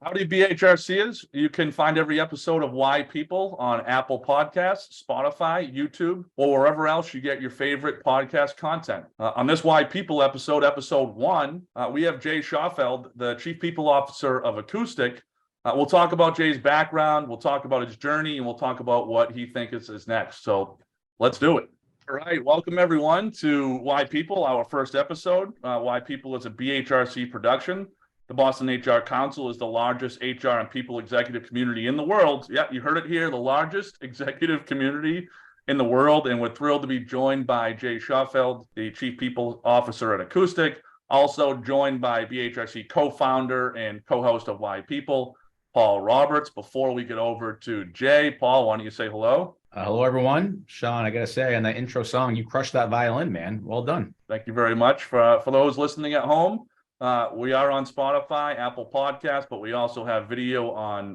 Howdy, BHRCers. You can find every episode of Why People on Apple Podcasts, Spotify, YouTube, or wherever else you get your favorite podcast content. On this Why People episode, episode 1, we have Jay Schaufeld, the Chief People Officer of Acoustic. We'll talk about Jay's background, we'll talk about his journey, and we'll talk about what he thinks is next. So let's do it. All right, welcome everyone to Why People, our first episode. Why People is a BHRC production. The Boston HR Council is the largest HR and people executive community in the world. Yeah, you heard it here, the largest executive community in the world. And we're thrilled to be joined by Jay Schaufeld, the Chief People Officer at Acoustic, also joined by BHRC co-founder and co-host of Why People, Paul Roberts. Before we get over to Jay, Paul, why don't you say hello? Hello, everyone. Sean, I got to say, on that intro song, you crushed that violin, man. Well done. Thank you very much. For those listening at home, we are on Spotify, Apple Podcasts, but we also have video on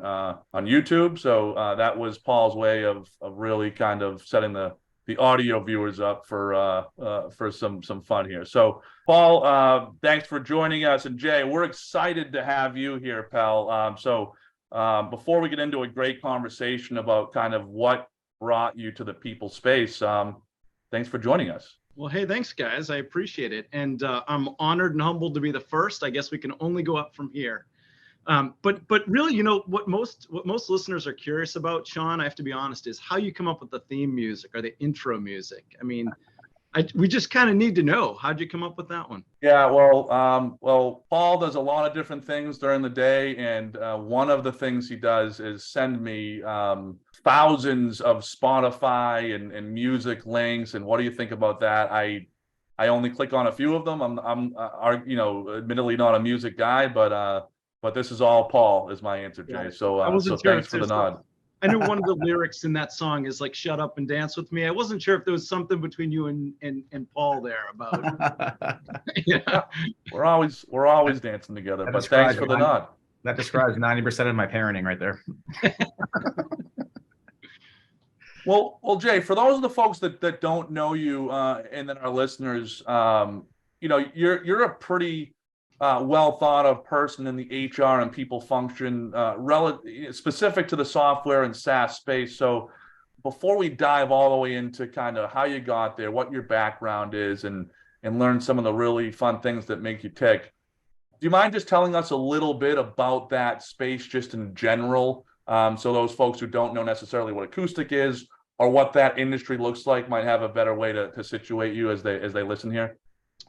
YouTube. So that was Paul's way of really kind of setting the audio viewers up for some fun here. So Paul, thanks for joining us, and Jay, we're excited to have you here, pal. So before we get into a great conversation about kind of what brought you to the people space, thanks for joining us. Well, hey, thanks, guys. I appreciate it. And I'm honored and humbled to be the first. I guess we can only go up from here. But really, you know, what most listeners are curious about, Sean, I have to be honest, is how you come up with the theme music or the intro music. I mean, we just kind of need to know, how'd you come up with that one? Yeah, well, Paul does a lot of different things during the day. And one of the things he does is send me thousands of Spotify and music links. And what do you think about that? I only click on a few of them. I'm admittedly not a music guy, but this is all Paul is my answer, Jay. So thanks for the nod. I knew one of the lyrics in that song is like, "Shut up and dance with me." I wasn't sure if there was something between you and Paul there about. Yeah, we're always dancing together. But thanks for the nod. That describes 90% of my parenting right there. Well, Jay, for those of the folks that don't know you, and then our listeners, you're a pretty well thought of person in the HR and people function, specific to the software and SaaS space. So before we dive all the way into kind of how you got there, what your background is, and learn some of the really fun things that make you tick, do you mind just telling us a little bit about that space just in general? So those folks who don't know necessarily what Acoustic is or what that industry looks like might have a better way to situate you as they listen here.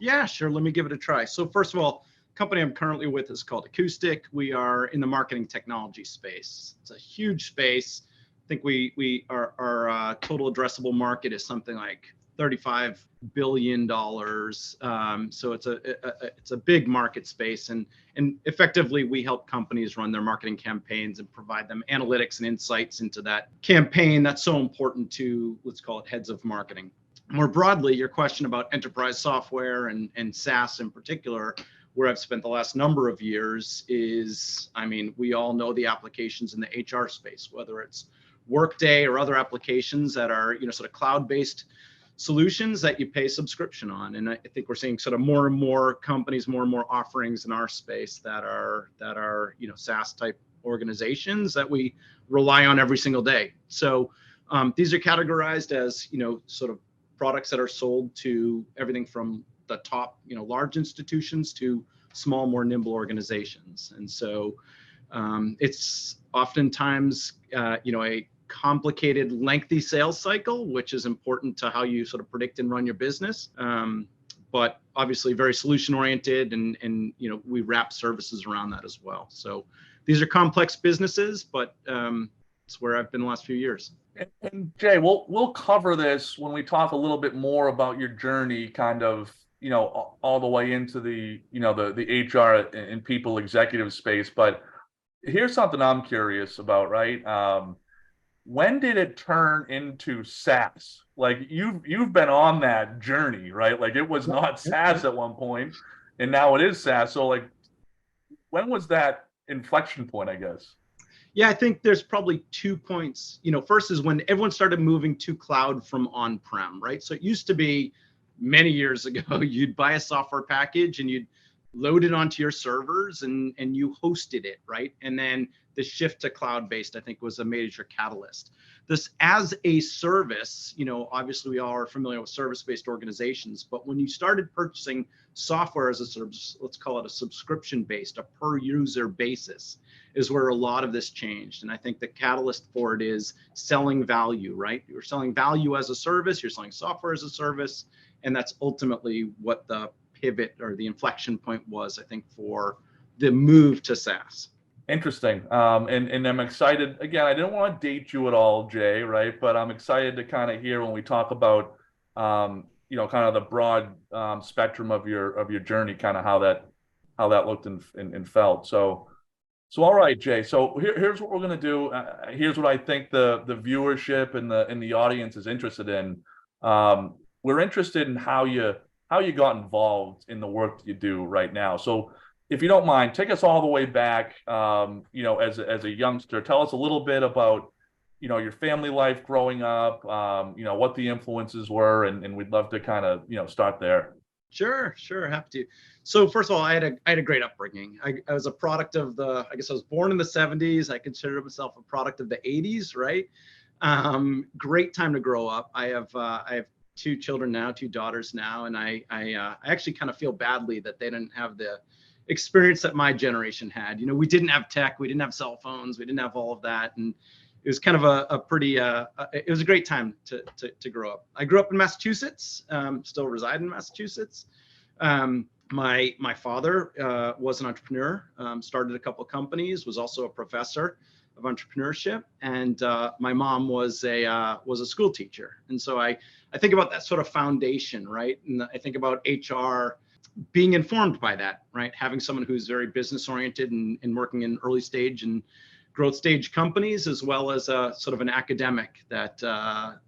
Yeah, sure. Let me give it a try. So first of all, the company I'm currently with is called Acoustic. We are in the marketing technology space. It's a huge space. I think our total addressable market is something like $35 billion. So it's a big market space, and effectively we help companies run their marketing campaigns and provide them analytics and insights into that campaign that's so important to, let's call it, heads of marketing. More broadly, your question about enterprise software and SaaS in particular, where I've spent the last number of years is, I mean, we all know the applications in the HR space, whether it's Workday or other applications that are, sort of cloud-based solutions that you pay subscription on. And I think we're seeing sort of more and more companies, more and more offerings in our space that are SaaS type organizations that we rely on every single day. So these are categorized as, sort of products that are sold to everything from the top, large institutions to small, more nimble organizations. And so it's oftentimes, a complicated, lengthy sales cycle, which is important to how you sort of predict and run your business. But obviously very solution oriented, and we wrap services around that as well. So these are complex businesses, but it's where I've been the last few years. And Jay, we'll cover this when we talk a little bit more about your journey, kind of, all the way into the HR and people executive space. But here's something I'm curious about, right? When did it turn into SaaS? Like you've been on that journey, right? Like it was not SaaS at one point, and now it is SaaS. So like, when was that inflection point, I guess? Yeah, I think there's probably 2 points. First is when everyone started moving to cloud from on-prem, right? So it used to be many years ago, you'd buy a software package and you'd loaded onto your servers and you hosted it, right? And then the shift to cloud-based, I think, was a major catalyst. This as a service, obviously we all are familiar with service-based organizations, but when you started purchasing software as a service, let's call it a subscription-based, a per user basis, is where a lot of this changed. And I think the catalyst for it is selling value, right? You're selling value as a service, you're selling software as a service, and that's ultimately what the pivot or the inflection point was, I think, for the move to SaaS. Interesting. And I'm excited. Again, I didn't want to date you at all, Jay, right? But I'm excited to kind of hear when we talk about, kind of the broad spectrum of your journey, kind of how that looked and felt. So all right, Jay. So here's what we're gonna do. Here's what I think the viewership and the audience is interested in. We're interested in how you got involved in the work that you do right now. So if you don't mind, take us all the way back, as a youngster. Tell us a little bit about, your family life growing up, what the influences were, and we'd love to kind of, start there. Sure, happy to. So first of all, I had a great upbringing. I was a product of I guess I was born in the 70s. I consider myself a product of the 80s, right? Great time to grow up. I have two children now, two daughters now, and I actually kind of feel badly that they didn't have the experience that my generation had. We didn't have tech, we didn't have cell phones, we didn't have all of that, and it was kind of a pretty it was a great time to grow up. I grew up in Massachusetts, still reside in Massachusetts. My father was an entrepreneur, started a couple of companies, was also a professor of entrepreneurship, and my mom was a school teacher. And so I think about that sort of foundation, right? And I think about HR being informed by that, right? Having someone who's very business oriented and working in early stage and growth stage companies, as well as a sort of an academic that,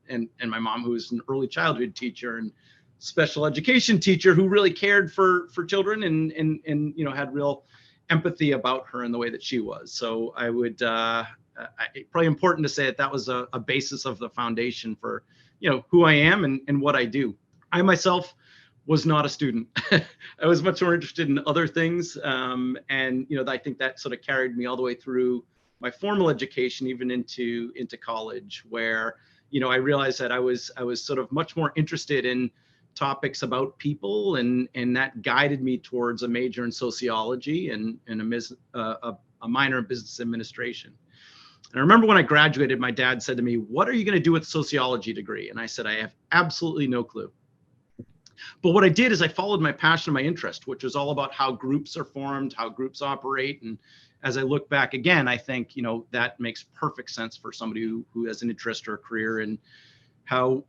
and my mom, who was an early childhood teacher and special education teacher who really cared for children and had real empathy about her in the way that she was. So I would, probably important to say that was a basis of the foundation for, who I am and what I do. I myself was not a student. I was much more interested in other things. And, I think that sort of carried me all the way through my formal education, even into college, where, I realized that I was sort of much more interested in topics about people, and that guided me towards a major in sociology and a minor in business administration. And I remember when I graduated, my dad said to me, "What are you going to do with a sociology degree?" And I said, "I have absolutely no clue." But what I did is I followed my passion and my interest, which was all about how groups are formed, how groups operate. And as I look back again, I think, that makes perfect sense for somebody who has an interest or a career in how,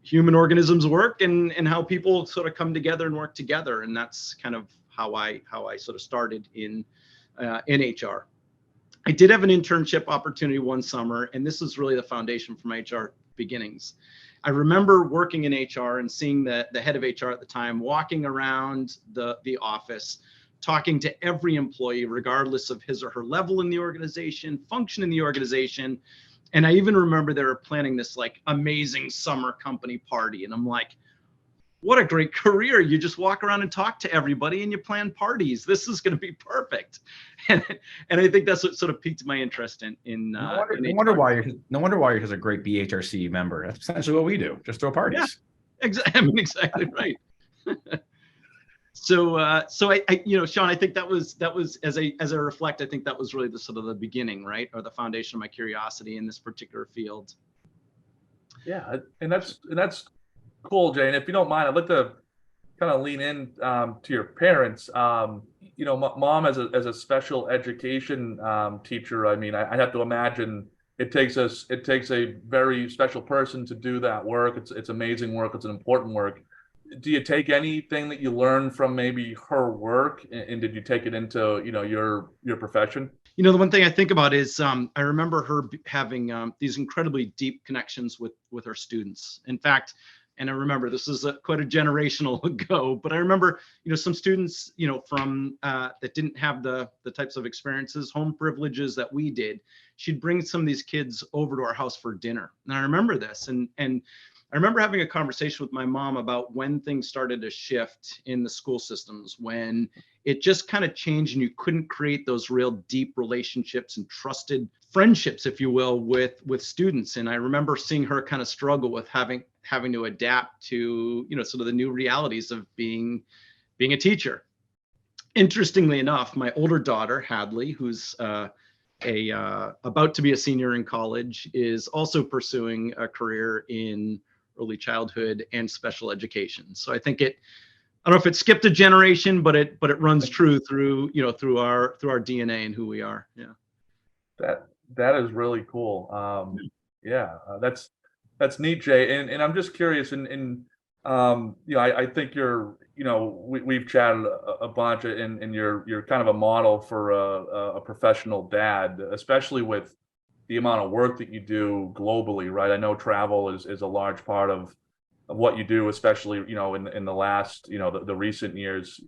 human organisms work and how people sort of come together and work together. And that's kind of how I sort of started in HR. I did have an internship opportunity one summer, and this was really the foundation for my HR beginnings. I remember working in HR and seeing the head of HR at the time walking around the office, talking to every employee, regardless of his or her level in the organization, function in the organization. And I even remember they were planning this like amazing summer company party. And I'm like, what a great career. You just walk around and talk to everybody and you plan parties. This is going to be perfect. And I think that's what sort of piqued my interest in no wonder why you're such a great BHRC member. That's essentially what we do. Just throw parties. Yeah, exactly right. So I Sean, I think that was as I reflect, I think that was really the sort of the beginning, right? Or the foundation of my curiosity in this particular field. Yeah. And that's cool, Jay. And if you don't mind, I'd like to kind of lean in to your parents. Mom as a special education teacher. I mean, I have to imagine it takes a very special person to do that work. It's amazing work. It's an important work. Do you take anything that you learned from maybe her work, and did you take it into your profession? The one thing I think about is I remember her having these incredibly deep connections with her students. In fact, and I remember this is quite a generational ago, but I remember, some students, from that didn't have the types of experiences, home privileges that we did. She'd bring some of these kids over to our house for dinner. And I remember this, and I remember having a conversation with my mom about when things started to shift in the school systems, when it just kind of changed and you couldn't create those real deep relationships and trusted friendships, if you will, with students. And I remember seeing her kind of struggle with having to adapt to, sort of the new realities of being a teacher. Interestingly enough, my older daughter, Hadley, who's about to be a senior in college, is also pursuing a career in early childhood and special education. So I think I don't know if it skipped a generation, but it runs true through our DNA and who we are. Yeah. That is really cool. Yeah, that's neat, Jay. And I'm just curious, I think we've chatted a bunch, and you're kind of a model for a professional dad, especially with the amount of work that you do globally, right? I know travel is a large part of what you do, especially, in the last, the recent years.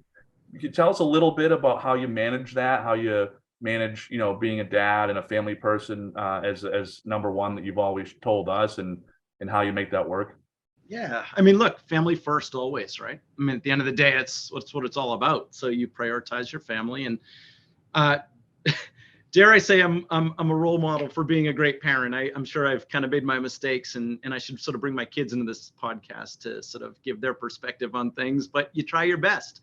Can you tell us a little bit about how you manage that, how you manage, being a dad and a family person, as number one that you've always told us, and how you make that work? Yeah. I mean, look, family first always, right? I mean, at the end of the day, it's what it's all about. So you prioritize your family, and dare I say I'm a role model for being a great parent. I'm sure I've kind of made my mistakes, and I should sort of bring my kids into this podcast to sort of give their perspective on things, but you try your best.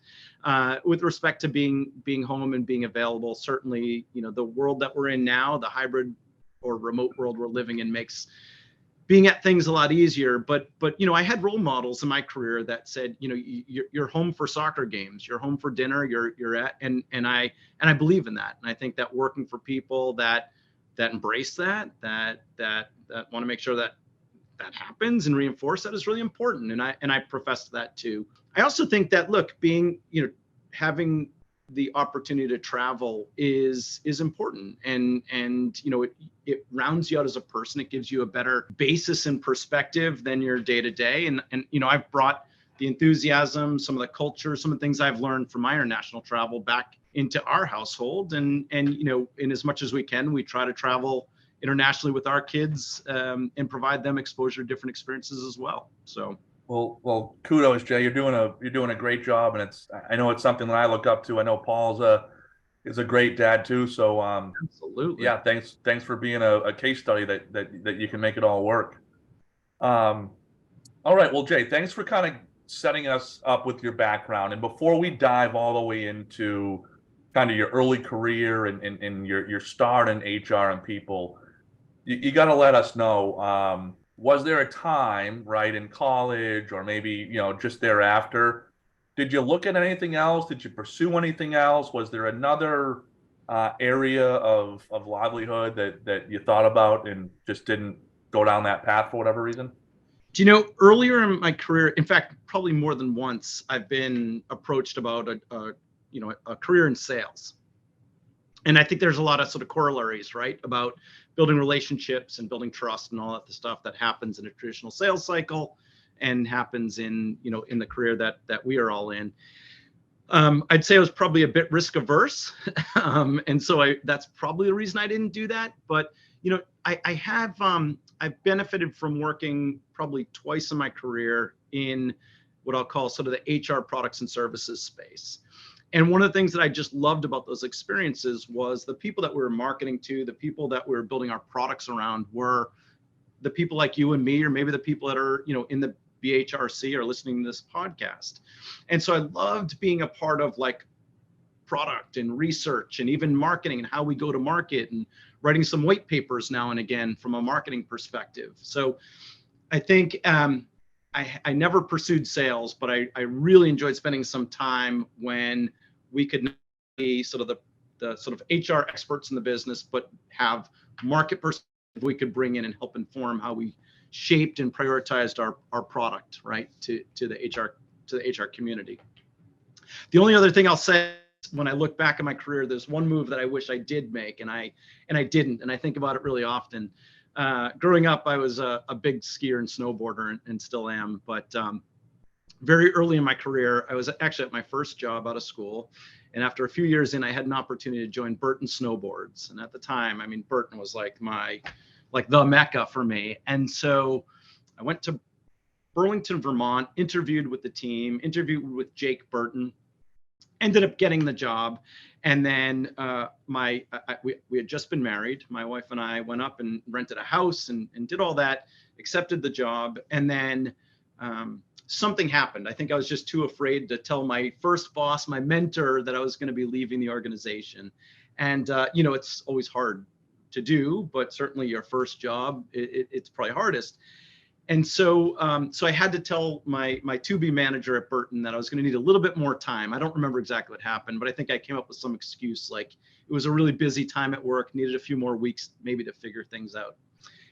With respect to being home and being available, certainly, the world that we're in now, the hybrid or remote world we're living in, makes being at things a lot easier. But I had role models in my career that said, you're home for soccer games, you're home for dinner, you're at, and I believe in that. And I think that working for people that embrace that want to make sure that happens and reinforce that is really important. And I profess that too. I also think that, look, having the opportunity to travel is important, and it rounds you out as a person. It gives you a better basis and perspective than your day to day. And I've brought the enthusiasm, some of the culture, some of the things I've learned from my international travel back into our household. And in as much as we can, we try to travel internationally with our kids, and provide them exposure to different experiences as well. So. Well, kudos, Jay. You're doing a great job, and I know it's something that I look up to. I know Paul's is a great dad too. So Absolutely. yeah, thanks for being a case study that you can make it all work. All right, well, Jay, thanks for kind of setting us up with your background. And before we dive all the way into kind of your early career and your start in HR and people, you got to let us know. Was there a time, right, in college or maybe, just thereafter, did you look at anything else? Did you pursue anything else? Was there another area of livelihood that you thought about and just didn't go down that path for whatever reason? Do you know, earlier in my career, in fact, probably more than once, I've been approached about a career in sales. And I think there's a lot of sort of corollaries, right, about building relationships and building trust and all that the stuff that happens in a traditional sales cycle and happens in the career that we are all in. I'd say I was probably a bit risk averse, and so that's probably the reason I didn't do that. But I've benefited from working probably twice in my career in what I'll call sort of the HR products and services space. And one of the things that I just loved about those experiences was the people that we were marketing to, the people that we were building our products around, were the people like you and me, or maybe the people that are, in the BHRC or listening to this podcast. And so I loved being a part of like product and research and even marketing and how we go to market, and writing some white papers now and again from a marketing perspective. So I think I never pursued sales, but I really enjoyed spending some time when we could be sort of the sort of HR experts in the business, but have market perspective we could bring in and help inform how we shaped and prioritized our product, right, to the HR community. The only other thing I'll say, when I look back at my career, there's one move that I wish I did make, and I didn't, and I think about it really often. Growing up, I was a big skier and snowboarder, and still am. But very early in my career, I was actually at my first job out of school. And after a few years in, I had an opportunity to join Burton Snowboards. And at the time, I mean, Burton was like the mecca for me. And so I went to Burlington, Vermont, interviewed with the team, interviewed with Jake Burton, ended up getting the job. And then we had just been married. My wife and I went up and rented a house and did all that, accepted the job. And then something happened. I think I was just too afraid to tell my first boss, my mentor, that I was going to be leaving the organization. And, it's always hard to do, but certainly your first job, it's probably hardest. And so I had to tell my to-be manager at Burton that I was going to need a little bit more time. I don't remember exactly what happened, but I think I came up with some excuse, like it was a really busy time at work, needed a few more weeks maybe to figure things out.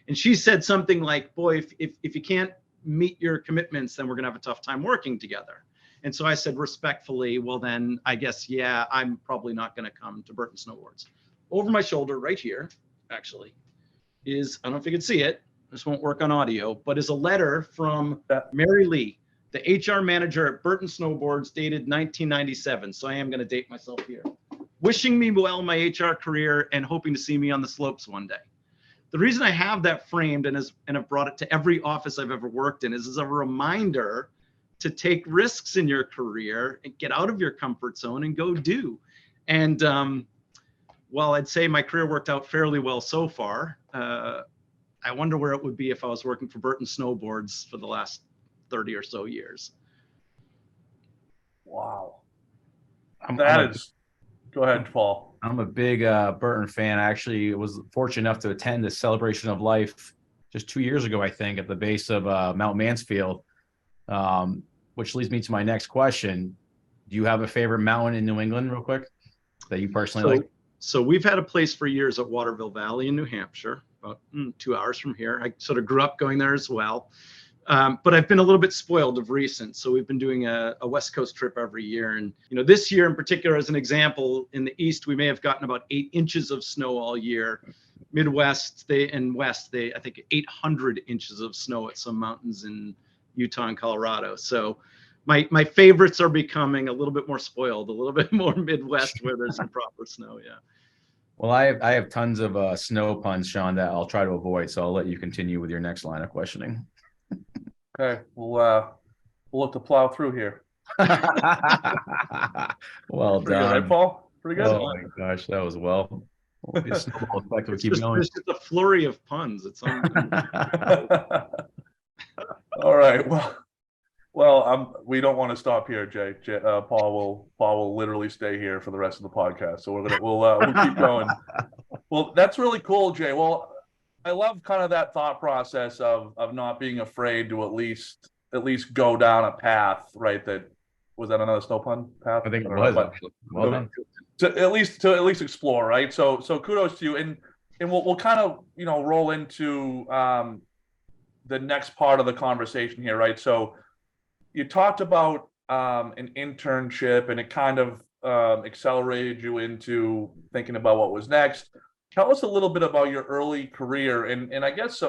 And she said something like, boy, if you can't meet your commitments, then we're going to have a tough time working together. And so I said respectfully, well, then I guess, yeah, I'm probably not going to come to Burton Snowboards. Over my shoulder right here, actually, is, I don't know if you can see it, this won't work on audio, but is a letter from Mary Lee, the HR manager at Burton Snowboards, dated 1997. So I am going to date myself here. Wishing me well in my HR career and hoping to see me on the slopes one day. The reason I have that framed and have brought it to every office I've ever worked in is as a reminder to take risks in your career and get out of your comfort zone and go do. And while I'd say my career worked out fairly well so far, I wonder where it would be if I was working for Burton Snowboards for the last 30 or so years. Wow. Go ahead, Paul. I'm a big Burton fan. I actually was fortunate enough to attend the Celebration of Life just 2 years ago, I think, at the base of Mount Mansfield, which leads me to my next question. Do you have a favorite mountain in New England real quick that you personally like? So we've had a place for years at Waterville Valley in New Hampshire, about 2 hours from here. I sort of grew up going there as well. But I've been a little bit spoiled of recent. So we've been doing a West Coast trip every year. And, this year in particular, as an example, in the East, we may have gotten about 8 inches of snow all year. Midwest and West, I think 800 inches of snow at some mountains in Utah and Colorado. So my favorites are becoming a little bit more spoiled, a little bit more Midwest where there's some proper snow. Yeah. Well, I have tons of snow puns, Sean, that I'll try to avoid. So I'll let you continue with your next line of questioning. Okay, we'll look to plow through here. Well Pretty done, good, right, Paul? Pretty good. Oh my gosh, that was well. This snowball effect will keep going. It's just a flurry of puns. It's All right. Well, we don't want to stop here, Jay. Paul will literally stay here for the rest of the podcast. So we'll keep going. Well, that's really cool, Jay. Well, I love kind of that thought process of not being afraid to at least go down a path, right? Was that another snow pun path? I think it was actually. Well done. To at least explore, right? So kudos to you, and we'll kind of roll into the next part of the conversation here, right? So you talked about an internship, and it kind of accelerated you into thinking about what was next. Tell us a little bit about your early career, and I guess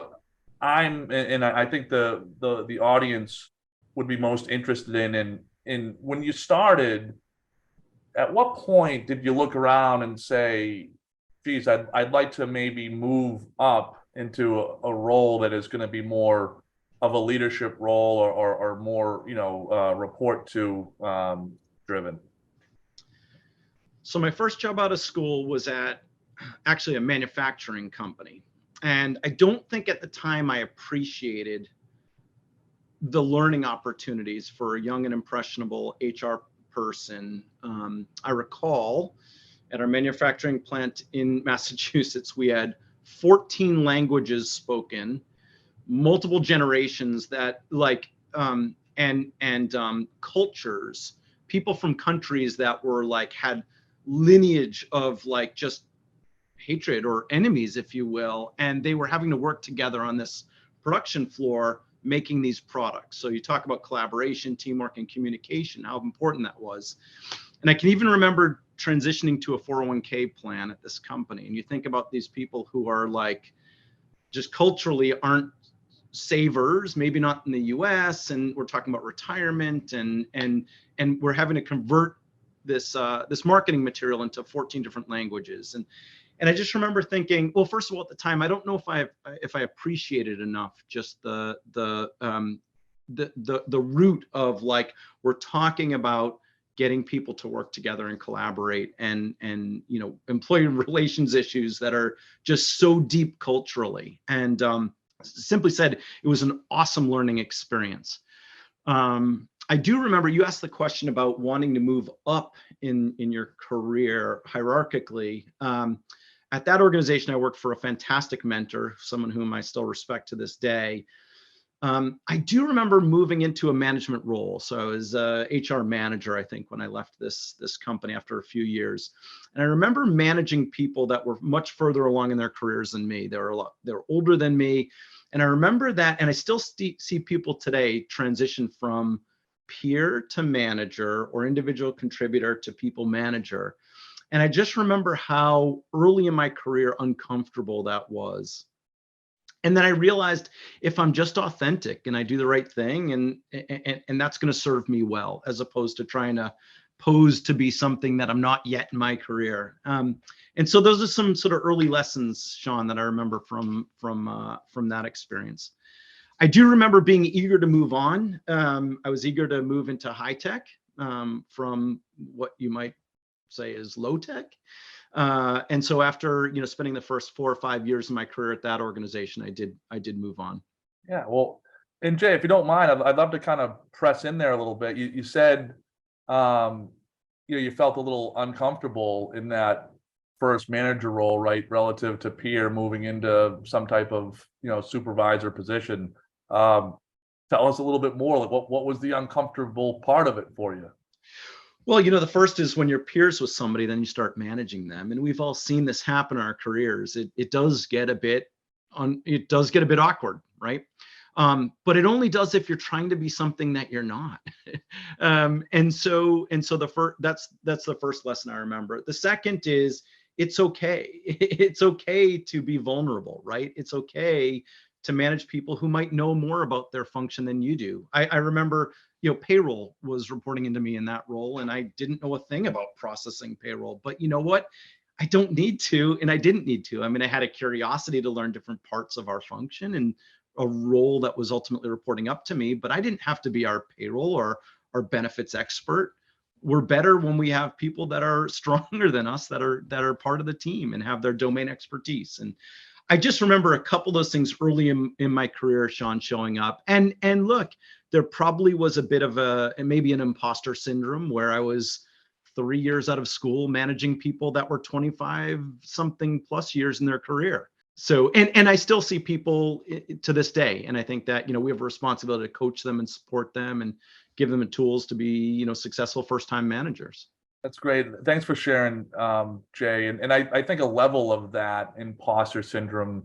I think the audience would be most interested in when you started. At what point did you look around and say, "Geez, I'd like to maybe move up into a role that is going to be more of a leadership role or more report to driven"? So my first job out of school was at actually a manufacturing company. And I don't think at the time I appreciated the learning opportunities for a young and impressionable HR person. I recall at our manufacturing plant in Massachusetts, we had 14 languages spoken, multiple generations that cultures, people from countries that were had lineage of just hatred or enemies, if you will, and they were having to work together on this production floor making these products. So you talk about collaboration, teamwork, and communication, how important that was. And I can even remember transitioning to a 401k plan at this company. And you think about these people who are just culturally aren't savers, maybe not in the US, and we're talking about retirement, and we're having to convert this marketing material into 14 different languages. And I just remember thinking, well, first of all, at the time, I don't know if I appreciated enough just the the root of like, we're talking about getting people to work together and collaborate, and employee relations issues that are just so deep culturally. And simply said, it was an awesome learning experience. I do remember you asked the question about wanting to move up in your career hierarchically. At that organization, I worked for a fantastic mentor, someone whom I still respect to this day. I do remember moving into a management role. So I was a HR manager, I think, when I left this company after a few years. And I remember managing people that were much further along in their careers than me. They were older than me. And I remember that, and I still see people today transition from peer to manager or individual contributor to people manager. And I just remember how early in my career uncomfortable that was. And then I realized, if I'm just authentic and I do the right thing, and that's going to serve me well, as opposed to trying to pose to be something that I'm not yet in my career. And so those are some sort of early lessons, Sean, that I remember from that experience. I do remember being eager to move on. I was eager to move into high tech, from what you might say is low tech. And so after spending the first 4 or 5 years of my career at that organization, I did move on. Yeah, well, and Jay, if you don't mind, I'd love to kind of press in there a little bit. You said, you felt a little uncomfortable in that first manager role, right, relative to peer moving into some type of supervisor position. Tell us a little bit more. Like, what was the uncomfortable part of it for you? Well, the first is when you're peers with somebody, then you start managing them, and we've all seen this happen in our careers. It does get a bit awkward, right? But it only does if you're trying to be something that you're not. And so that's the first lesson I remember. The second is, it's okay. It's okay to be vulnerable, right? It's okay to manage people who might know more about their function than you do. I remember, payroll was reporting into me in that role, and I didn't know a thing about processing payroll. But you know what? I don't need to, and I didn't need to. I mean, I had a curiosity to learn different parts of our function and a role that was ultimately reporting up to me, but I didn't have to be our payroll or our benefits expert. We're better when we have people that are stronger than us, that are part of the team and have their domain expertise. And I just remember a couple of those things early in my career, Sean, showing up. And look, there probably was a bit of maybe an imposter syndrome, where I was 3 years out of school managing people that were 25 something plus years in their career. So, and I still see people to this day. And I think that, we have a responsibility to coach them and support them and give them the tools to be, successful first-time managers. That's great. Thanks for sharing, Jay. And I think a level of that imposter syndrome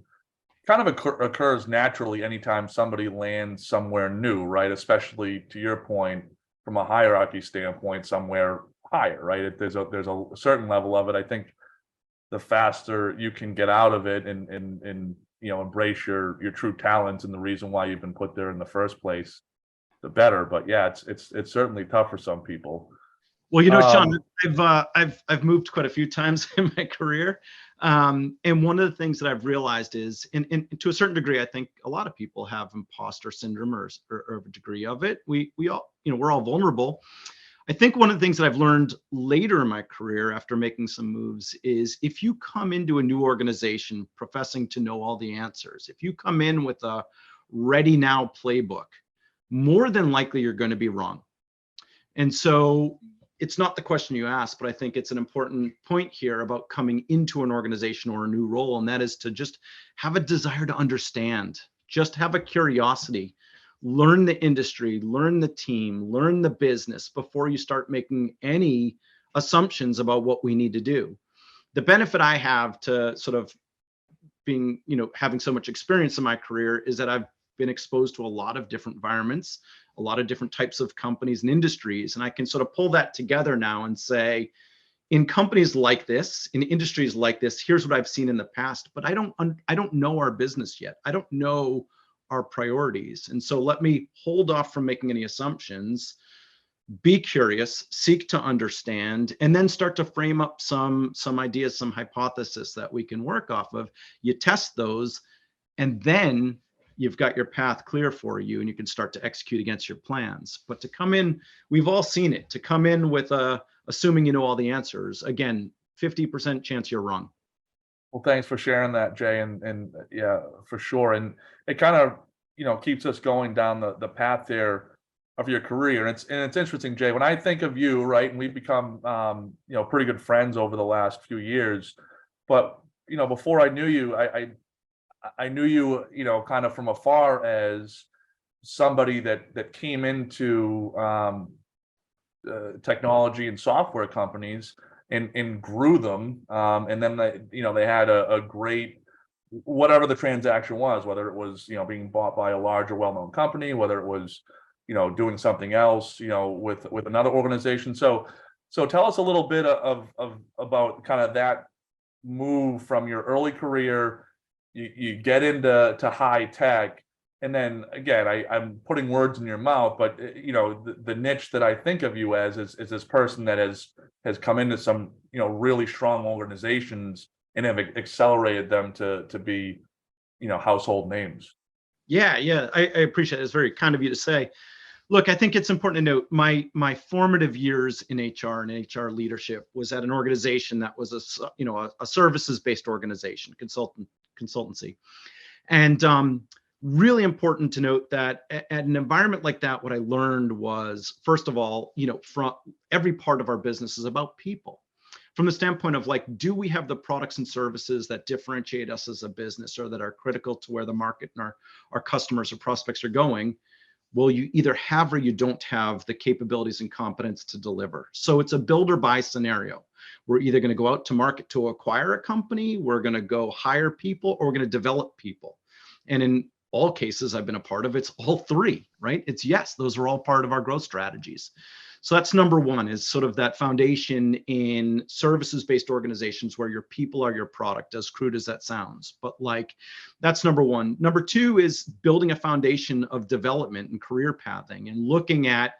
kind of occurs naturally anytime somebody lands somewhere new, right? Especially, to your point, from a hierarchy standpoint, somewhere higher, right? There's a certain level of it. I think the faster you can get out of it and embrace your true talents and the reason why you've been put there in the first place, the better. But yeah, it's certainly tough for some people. Well, Sean, I've moved quite a few times in my career, and one of the things that I've realized is, and to a certain degree, I think a lot of people have imposter syndrome or a degree of it. We all, we're all vulnerable. I think one of the things that I've learned later in my career after making some moves is, if you come into a new organization professing to know all the answers, if you come in with a ready now playbook, more than likely you're going to be wrong. And so it's not the question you asked, but I think it's an important point here about coming into an organization or a new role. And that is to just have a desire to understand, just have a curiosity, learn the industry, learn the team, learn the business before you start making any assumptions about what we need to do. The benefit I have to sort of being, having so much experience in my career is that I've been exposed to a lot of different environments, a lot of different types of companies and industries. And I can sort of pull that together now and say, in companies like this, in industries like this, here's what I've seen in the past, but I don't know our business yet. I don't know our priorities. And so let me hold off from making any assumptions, be curious, seek to understand, and then start to frame up some ideas, some hypotheses that we can work off of. You test those, and then you've got your path clear for you and you can start to execute against your plans. But to come in, we've all seen it, to come in with assuming you know all the answers, again, 50% chance you're wrong. Well, thanks for sharing that, Jay, and yeah, for sure. And it kind of, keeps us going down the path there of your career. And it's interesting, Jay, when I think of you, right, and we've become pretty good friends over the last few years. But before I knew you, I knew you, kind of from afar as somebody that came into technology and software companies and grew them. And then they had a great, whatever the transaction was, whether it was, being bought by a large or well-known company, whether it was, doing something else, with another organization. So tell us a little bit of about kind of that move from your early career. You get into high tech, and then again, I'm putting words in your mouth, but the niche that I think of you as is this person that has come into some really strong organizations and have accelerated them to be household names. Yeah, I appreciate it. It's very kind of you to say. Look, I think it's important to note my formative years in HR and HR leadership was at an organization that was a services-based organization, consultancy. And really important to note that at an environment like that, what I learned was, first of all, from every part of our business is about people. From the standpoint of like, do we have the products and services that differentiate us as a business or that are critical to where the market and our customers or prospects are going? Well, you either have or you don't have the capabilities and competence to deliver. So it's a build or buy scenario. We're either going to go out to market to acquire a company, we're going to go hire people, or we're going to develop people. And in all cases I've been a part of, it's all three, right? It's yes, those are all part of our growth strategies. So that's number one, is sort of that foundation in services-based organizations where your people are your product, as crude as that sounds. But like, that's number one. Number two is building a foundation of development and career pathing and looking at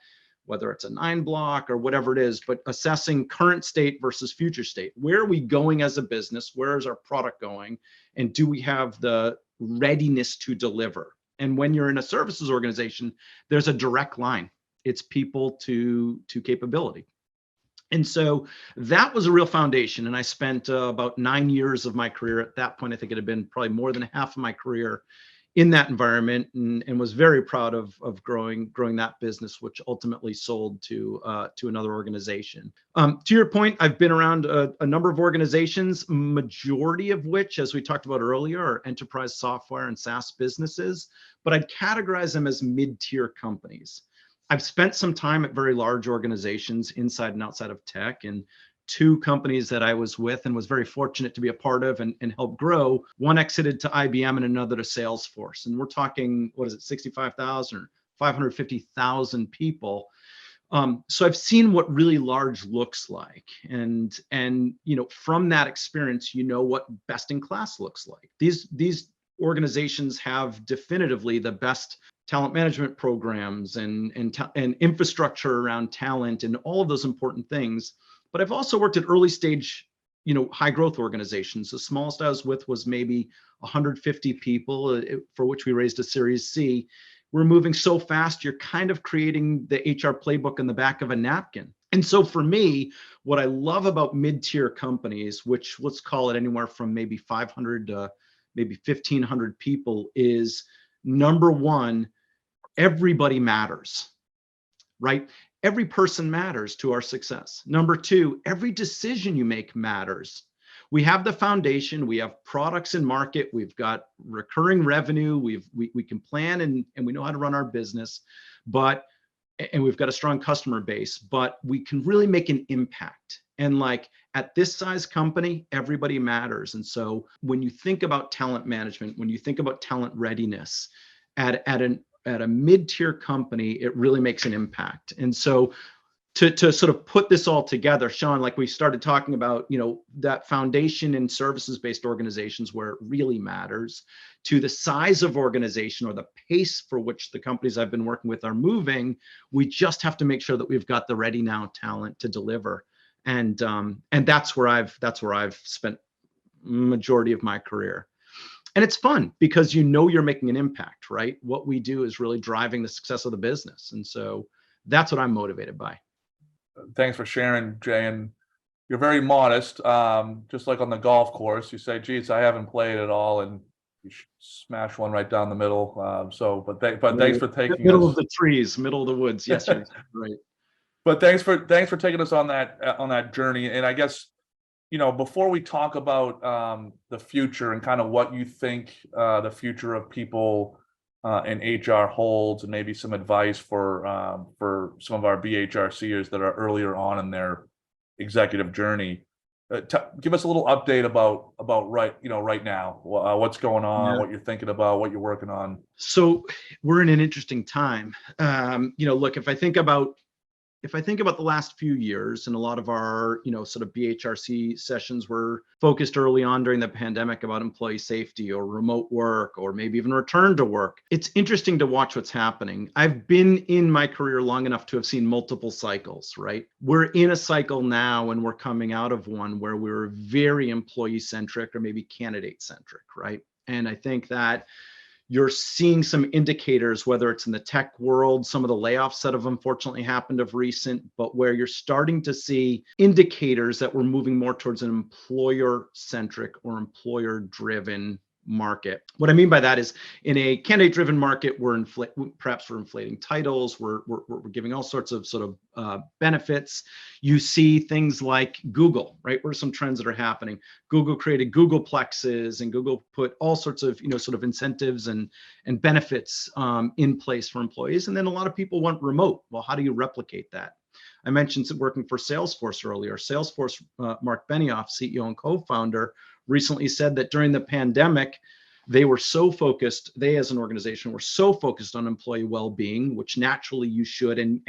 whether it's a 9-block or whatever it is, but assessing current state versus future state. Where are we going as a business? Where is our product going? And do we have the readiness to deliver? And when you're in a services organization, there's a direct line. It's people to capability. And so that was a real foundation. And I spent about 9 years of my career at that point. I think it had been probably more than half of my career in that environment, and was very proud of growing that business, which ultimately sold to another organization. To your point, I've been around a number of organizations, majority of which, as we talked about earlier, are enterprise software and SaaS businesses, but I'd categorize them as mid-tier companies. I've spent some time at very large organizations inside and outside of tech, and 2 companies that I was with and was very fortunate to be a part of and help grow. One exited to IBM and another to Salesforce. And we're talking, 65,000 or 550,000 people. So I've seen what really large looks like. And from that experience, what best in class looks like. These organizations have definitively the best talent management programs and infrastructure around talent and all of those important things. But I've also worked at early stage, high growth organizations. The smallest I was with was maybe 150 people, for which we raised a Series C. We're moving so fast, you're kind of creating the HR playbook in the back of a napkin. And so for me, what I love about mid-tier companies, which let's call it anywhere from maybe 500 to maybe 1,500 people, is number one, everybody matters, right? Every person matters to our success. Number two, every decision you make matters. We have the foundation, we have products in market, we've got recurring revenue, we can plan and we know how to run our business, and we've got a strong customer base, but we can really make an impact. And like at this size company, everybody matters. And so when you think about talent management, when you think about talent readiness at a mid-tier company, it really makes an impact. And so to sort of put this all together, Sean, like we started talking about, that foundation in services-based organizations where it really matters, to the size of organization or the pace for which the companies I've been working with are moving, we just have to make sure that we've got the ready now talent to deliver. And that's where I've spent majority of my career. And it's fun because you know you're making an impact, right? What we do is really driving the success of the business. And so that's what I'm motivated by. Thanks for sharing, Jay. And you're very modest. Just like on the golf course, you say, geez, I haven't played at all, and you smash one right down the middle. But thanks for taking Middle us. of the trees, middle of the woods. Yes, you're right. But thanks for taking us on that journey. And I guess, before we talk about the future and kind of what you think the future of people in HR holds, and maybe some advice for some of our BHRCers that are earlier on in their executive journey, give us a little update about right now, what's going on, what you're thinking about, what you're working on. So we're in an interesting time. Look, if I think about the last few years, and a lot of our, sort of BHRC sessions were focused early on during the pandemic about employee safety or remote work, or maybe even return to work. It's interesting to watch what's happening. I've been in my career long enough to have seen multiple cycles, right? We're in a cycle now, and we're coming out of one where we were very employee centric or maybe candidate centric, right? And I think that you're seeing some indicators, whether it's in the tech world, some of the layoffs that have unfortunately happened of recent, but where you're starting to see indicators that we're moving more towards an employer-centric or employer-driven market. What I mean by that is, in a candidate-driven market, perhaps we're inflating titles, we're giving all sorts of sort of benefits. You see things like Google, right? What are some trends that are happening? Google created Googleplexes, and Google put all sorts of sort of incentives and benefits in place for employees. And then a lot of people want remote. Well, how do you replicate that? I mentioned working for Salesforce earlier. Salesforce, Mark Benioff, CEO and co-founder, recently said that during the pandemic, they were so focused, they as an organization were so focused on employee well-being, which naturally you should, and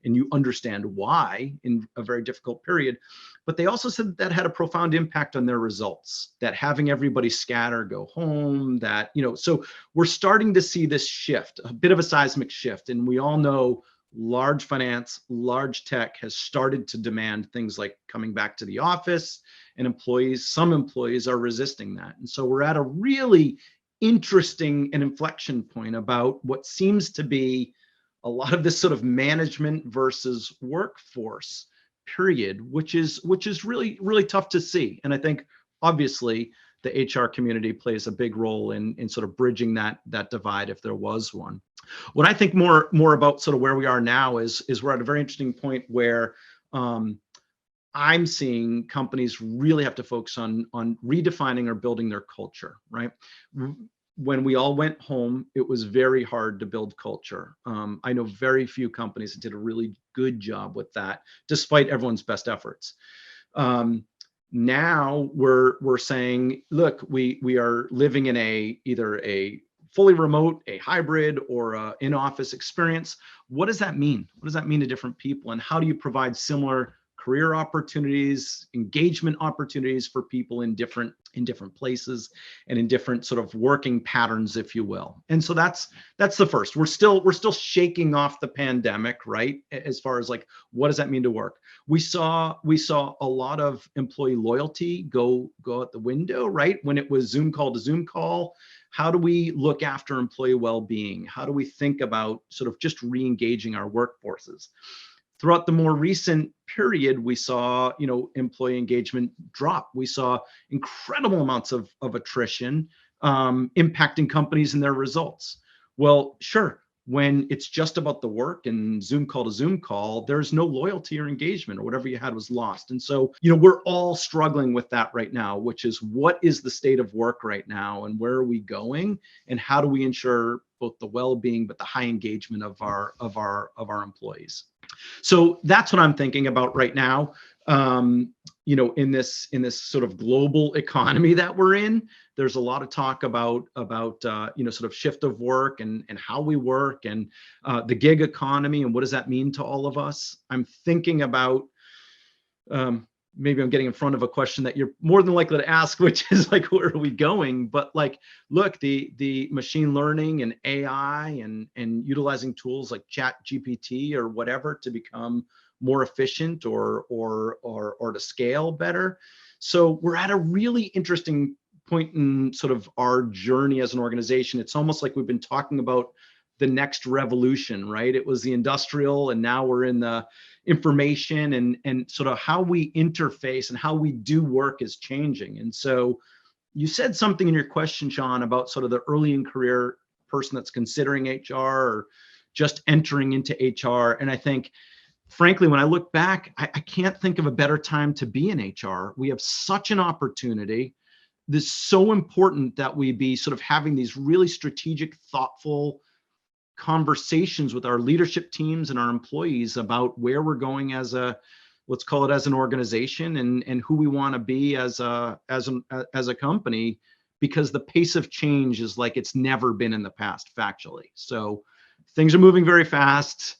you understand why in a very difficult period. But they also said that had a profound impact on their results, that having everybody scatter, go home, so we're starting to see this shift, a bit of a seismic shift. And we all know large finance, large tech has started to demand things like coming back to the office, and some employees are resisting that. And so we're at a really interesting and inflection point about what seems to be a lot of this sort of management versus workforce period, which is really, really tough to see. And I think obviously the HR community plays a big role in sort of bridging that divide, if there was one. What I think more about sort of where we are now is we're at a very interesting point where I'm seeing companies really have to focus on redefining or building their culture, right? When we all went home, it was very hard to build culture. I know very few companies that did a really good job with that, despite everyone's best efforts. Now we're saying, look, we are living in either a fully remote, a hybrid, or a in-office experience. What does that mean? What does that mean to different people? And how do you provide similar career opportunities, engagement opportunities for people in different places and in different sort of working patterns, if you will? And so that's the first. We're still shaking off the pandemic, right? As far as like, what does that mean to work? We saw a lot of employee loyalty go out the window, right? When it was Zoom call to Zoom call. How do we look after employee well-being? How do we think about sort of just re-engaging our workforces? Throughout the more recent period, we saw, employee engagement drop. We saw incredible amounts of attrition impacting companies and their results. Well, sure, when it's just about the work and Zoom call to Zoom call, there's no loyalty or engagement, or whatever you had was lost. And so, we're all struggling with that right now, which is, what is the state of work right now, and where are we going, and how do we ensure both the well-being but the high engagement of our employees? So that's what I'm thinking about right now. In this sort of global economy that we're in, there's a lot of talk about sort of shift of work and how we work, and the gig economy, and what does that mean to all of us. I'm thinking about, maybe I'm getting in front of a question that you're more than likely to ask, which is like, where are we going? But like, look, the machine learning and AI and utilizing tools like Chat GPT or whatever to become more efficient or to scale better. So we're at a really interesting point in sort of our journey as an organization, it's almost like we've been talking about the next revolution, right? It was the industrial, and now we're in the information, and sort of how we interface and how we do work is changing. And so you said something in your question, Sean, about sort of the early in career person that's considering HR or just entering into HR. And I think, frankly, when I look back, I can't think of a better time to be in HR. We have such an opportunity. This is so important that we be sort of having these really strategic, thoughtful conversations with our leadership teams and our employees about where we're going as a, let's call it as an organization, and who we want to be as a company, because the pace of change is like it's never been in the past, factually. So things are moving very fast.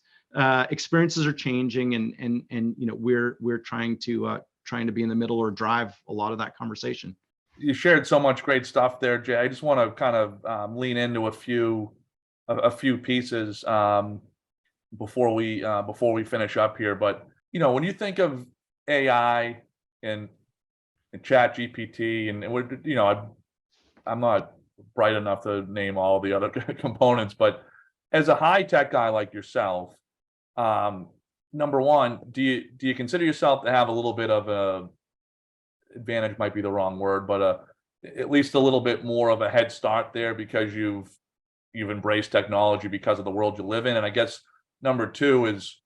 Experiences are changing, and you know, we're trying to be in the middle or drive a lot of that conversation. You shared so much great stuff there, Jay. I just want to kind of lean into a few pieces before we finish up here. But you know, when you think of AI and Chat GPT, and you know, I'm not bright enough to name all the other components, but as a high tech guy like yourself, number one, do you consider yourself to have a little bit of a advantage, might be the wrong word, but at least a little bit more of a head start there because you've embraced technology because of the world you live in? And I guess number two is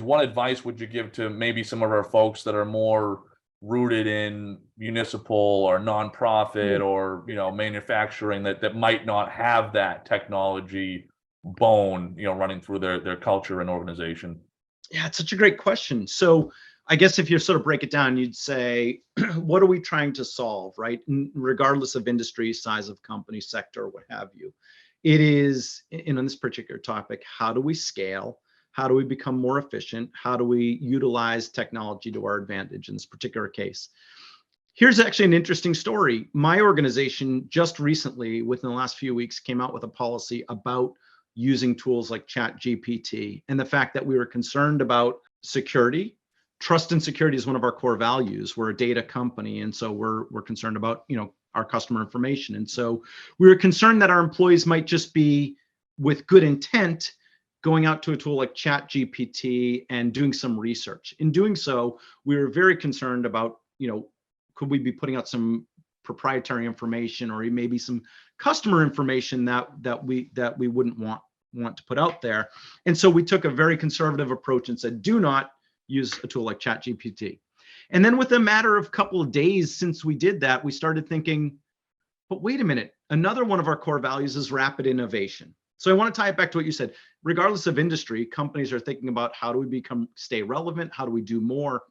what advice would you give to maybe some of our folks that are more rooted in municipal or nonprofit or, you know, manufacturing that might not have that technology bone, you know, running through their culture and organization? Yeah, it's such a great question. So I guess if you sort of break it down, you'd say, what are we trying to solve, right? Regardless of industry, size of company, sector, what have you. It is, in on this particular topic, how do we scale? How do we become more efficient? How do we utilize technology to our advantage in this particular case? Here's actually an interesting story. My organization just recently, within the last few weeks, came out with a policy about using tools like Chat GPT, and the fact that we were concerned about security. Trust and security is one of our core values. We're a data company, and so we're concerned about, you know, our customer information. And so we were concerned that our employees might just be, with good intent, going out to a tool like Chat GPT and doing some research. In doing so, we were very concerned about, you know, could we be putting out some proprietary information or maybe some customer information that we wouldn't want to put out there. And so we took a very conservative approach and said, do not use a tool like Chat GPT. And then with a matter of couple of days since we did that, we started thinking, but wait a minute, another one of our core values is rapid innovation. So I want to tie it back to what you said. Regardless of industry, companies are thinking about how do we stay relevant? How do we do more?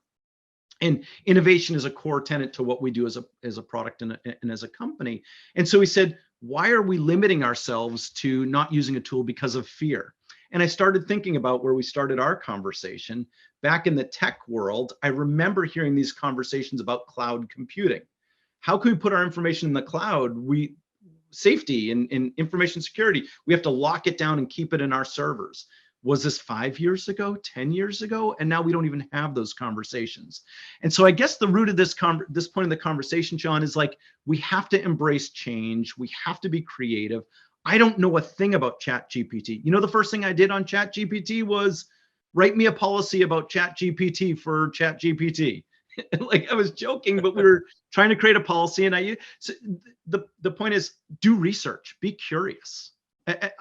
And innovation is a core tenet to what we do as a product and as a company. And so we said, why are we limiting ourselves to not using a tool because of fear? And I started thinking about where we started our conversation. Back in the tech world, I remember hearing these conversations about cloud computing. How can we put our information in the cloud? Safety and information security, we have to lock it down and keep it in our servers. Was this 5 years ago, 10 years ago? And now we don't even have those conversations. And so I guess the root of this point in the conversation, John, is like, we have to embrace change. We have to be creative. I don't know a thing about Chat GPT. You know, the first thing I did on Chat GPT was write me a policy about Chat GPT for Chat GPT. Like, I was joking, but we were trying to create a policy. And so the point is, do research, be curious.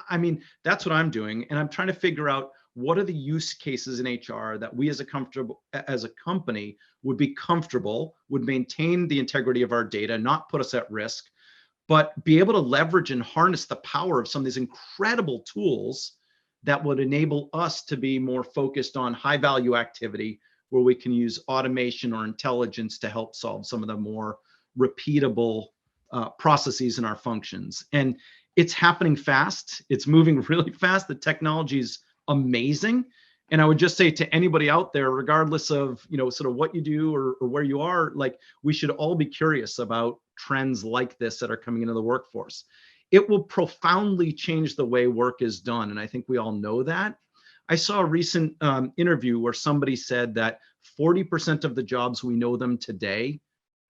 I mean, that's what I'm doing. And I'm trying to figure out what are the use cases in HR that we as a company would be comfortable, would maintain the integrity of our data, not put us at risk, but be able to leverage and harness the power of some of these incredible tools that would enable us to be more focused on high value activity, where we can use automation or intelligence to help solve some of the more repeatable processes in our functions. And it's happening fast. It's moving really fast. The technology is amazing. And I would just say to anybody out there, regardless of, you know, sort of what you do or where you are, like, we should all be curious about trends like this that are coming into the workforce. It will profoundly change the way work is done. And I think we all know that. I saw a recent interview where somebody said that 40% of the jobs we know them today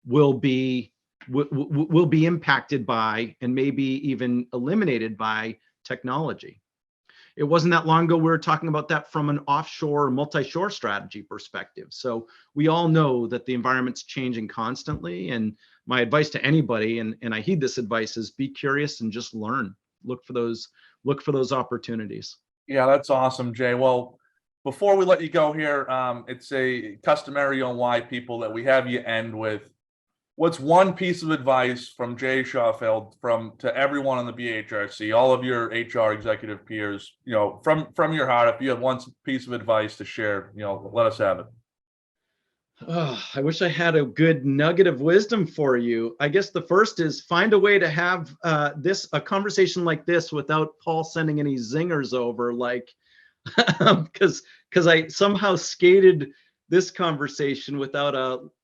will be will be impacted by and maybe even eliminated by technology. It wasn't that long ago we were talking about that from an offshore multi-shore strategy perspective. So we all know that the environment's changing constantly, and my advice to anybody, and I heed this advice, is be curious and just learn. Look for those opportunities. Yeah, that's awesome, Jay. Well, before we let you go here, it's a customary on Why People that we have you end with. What's one piece of advice from Jay Schaufeld to everyone on the BHRC, all of your HR executive peers, from your heart? If you have one piece of advice to share, let us have it. Oh, I wish I had a good nugget of wisdom for you. I guess the first is find a way to have a conversation like this without Paul sending any zingers over, because I somehow skated this conversation without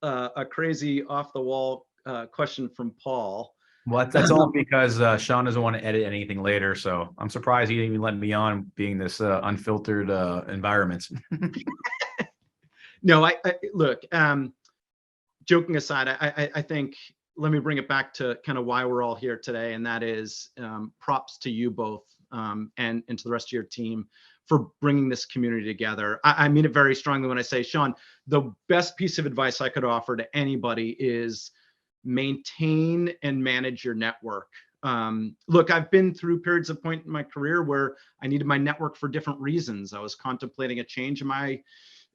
a crazy off the wall question from Paul. Well, that's all because Sean doesn't want to edit anything later. So I'm surprised he didn't even let me on, being this unfiltered environment. No, I look, joking aside, I think, let me bring it back to kind of why we're all here today. And that is props to you both and to the rest of your team for bringing this community together. I mean it very strongly when I say, Sean, the best piece of advice I could offer to anybody is maintain and manage your network. Look, I've been through periods of point in my career where I needed my network for different reasons. I was contemplating a change in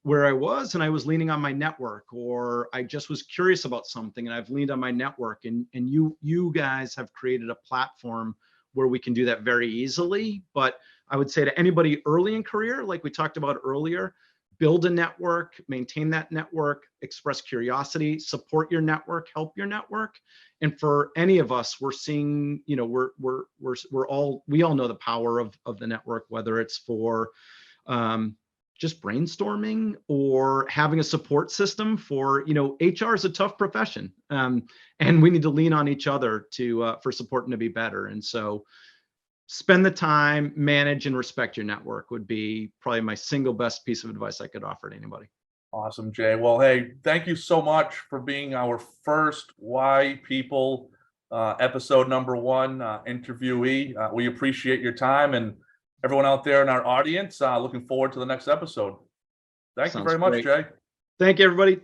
where I was, and I was leaning on my network, or I just was curious about something and I've leaned on my network, and you guys have created a platform where we can do that very easily. But I would say to anybody early in career, like we talked about earlier, build a network, maintain that network, express curiosity, support your network, help your network. And for any of us, we're seeing, we all know the power of the network, whether it's for just brainstorming or having a support system for, HR is a tough profession, and we need to lean on each other for support and to be better. And so spend the time, manage and respect your network would be probably my single best piece of advice I could offer to anybody. Awesome, Jay. Well, hey, thank you so much for being our first Why People episode number 1 interviewee. We appreciate your time, and everyone out there in our audience, looking forward to the next episode. Thank you very much, Jay. Thank you, everybody.